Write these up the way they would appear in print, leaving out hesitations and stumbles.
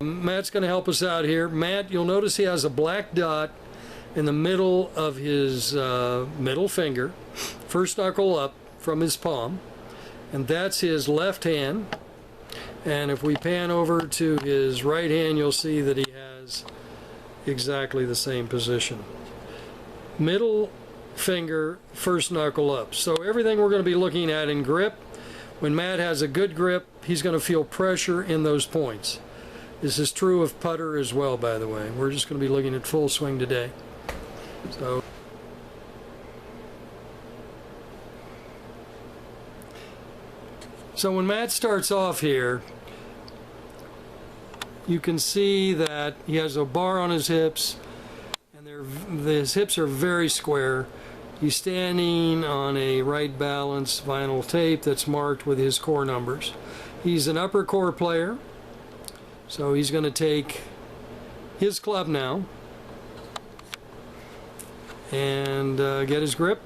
Matt's going to help us out here. Matt, you'll notice he has a black dot in the middle of his middle finger, first knuckle up from his palm, and that's his left hand. And if we pan over to his right hand, you'll see that he has exactly the same position. Middle finger, first knuckle up. So everything we're going to be looking at in grip, when Matt has a good grip, he's going to feel pressure in those points. This is true of putter as well, by the way. We're just going to be looking at full swing today. So when Matt starts off here, you can see that he has a bar on his hips, and his hips are very square. He's standing on a right balance vinyl tape that's marked with his core numbers. He's an upper core player, so he's going to take his club now and get his grip.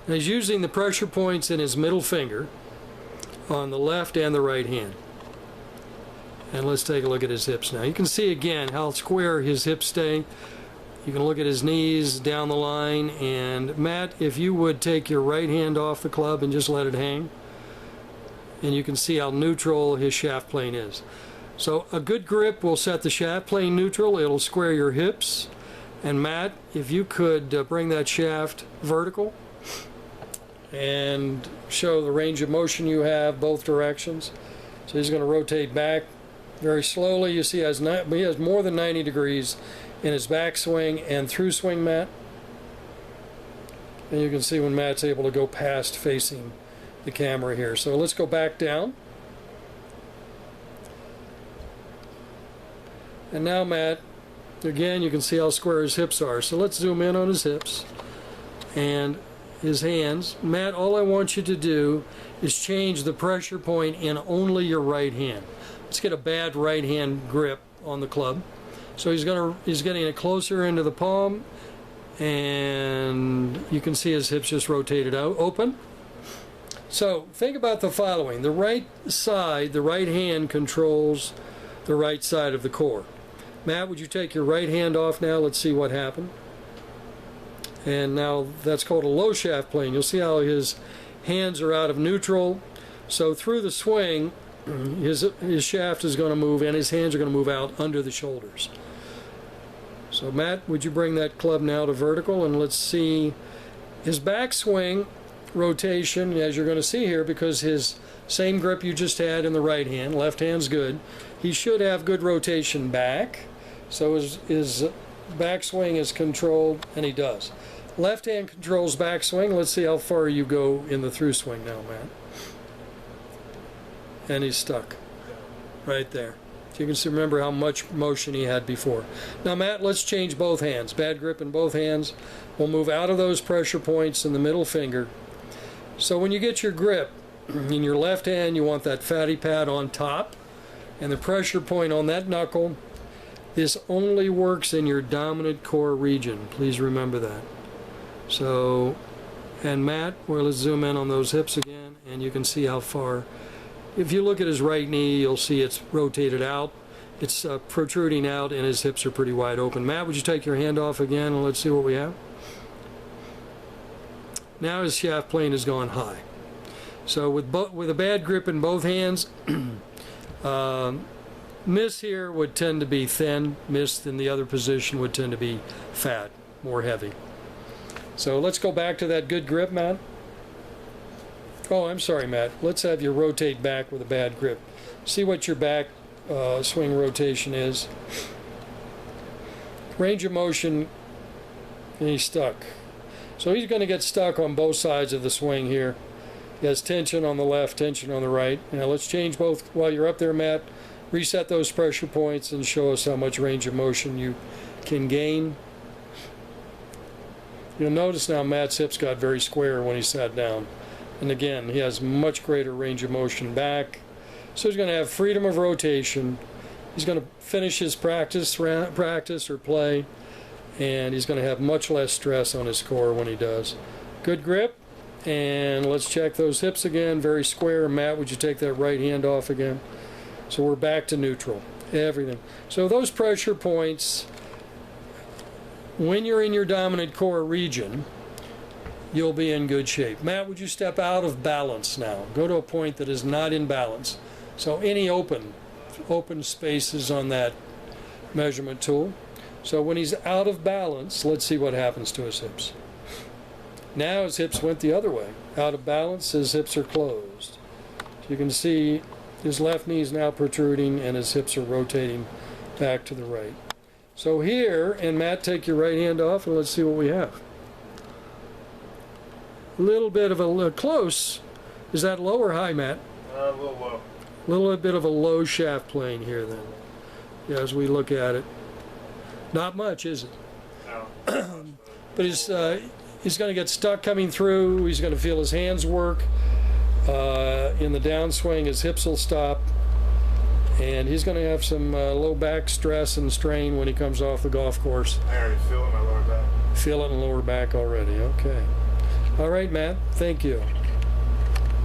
And he's using the pressure points in his middle finger on the left and the right hand. And let's take a look at his hips now. You can see again how square his hips stay. You can look at his knees down the line. And Matt, if you would take your right hand off the club and just let it hang, and you can see how neutral his shaft plane is. So a good grip will set the shaft plane neutral. It'll square your hips. And Matt, if you could bring that shaft vertical and show the range of motion you have both directions. So he's going to rotate back very slowly. You see he has more than 90 degrees in his backswing and through swing, Matt. And you can see when Matt's able to go past facing the camera here. So let's go back down. And now Matt, again, you can see how square his hips are. So let's zoom in on his hips and his hands. Matt, all I want you to do is change the pressure point in only your right hand. Let's get a bad right hand grip on the club. So he's getting it closer into the palm, and you can see his hips just rotated out, open. So think about the following. The right side, the right hand controls the right side of the core. Matt, would you take your right hand off now? Let's see what happened. And now that's called a low shaft plane. You'll see how his hands are out of neutral. So through the swing, his shaft is going to move and his hands are going to move out under the shoulders. So Matt, would you bring that club now to vertical, and let's see his backswing rotation, as you're going to see here, because his same grip you just had in the right hand, left hand's good. He should have good rotation back. So his backswing is controlled, and he does. Left hand controls backswing. Let's see how far you go in the through swing now, Matt. And he's stuck right there. So you can see, remember how much motion he had before. Now, Matt, let's change both hands. Bad grip in both hands. We'll move out of those pressure points in the middle finger. So when you get your grip in your left hand, you want that fatty pad on top, and the pressure point on that knuckle. This only works in your dominant core region. Please remember that. So, and Matt, well, let's zoom in on those hips again, and you can see how far. If you look at his right knee, you'll see it's rotated out. It's protruding out, and his hips are pretty wide open. Matt, would you take your hand off again, and let's see what we have. Now his shaft plane has gone high. So with a bad grip in both hands, miss here would tend to be thin. Miss in the other position would tend to be fat, more heavy. So let's go back to that good grip, Matt. Oh, I'm sorry, Matt. Let's have you rotate back with a bad grip. See what your back swing rotation is. Range of motion, and he's stuck. So he's going to get stuck on both sides of the swing here. He has tension on the left, tension on the right. Now let's change both while you're up there, Matt. Reset those pressure points and show us how much range of motion you can gain. You'll notice now Matt's hips got very square when he sat down. And again, he has much greater range of motion back. So he's going to have freedom of rotation. He's going to finish his practice or play, and he's going to have much less stress on his core when he does. Good grip, And let's check those hips again, very square. Matt, would you take that right hand off again? So we're back to neutral, everything. So those pressure points, when you're in your dominant core region, you'll be in good shape. Matt, would you step out of balance now? Go to a point that is not in balance. So any open spaces on that measurement tool. So when he's out of balance, let's see what happens to his hips. Now his hips went the other way. Out of balance, his hips are closed. You can see his left knee is now protruding and his hips are rotating back to the right. So here, and Matt, take your right hand off and let's see what we have. A little bit of a close. Is that low or high, Matt? A little low. A little bit of a low shaft plane here then, as we look at it. Not much, is it? No. But he's going to get stuck coming through. He's going to feel his hands work. In the downswing, his hips will stop. And he's going to have some low back stress and strain when he comes off the golf course. I already feel it in my lower back. Feel it in the lower back already. Okay. All right, Matt. Thank you.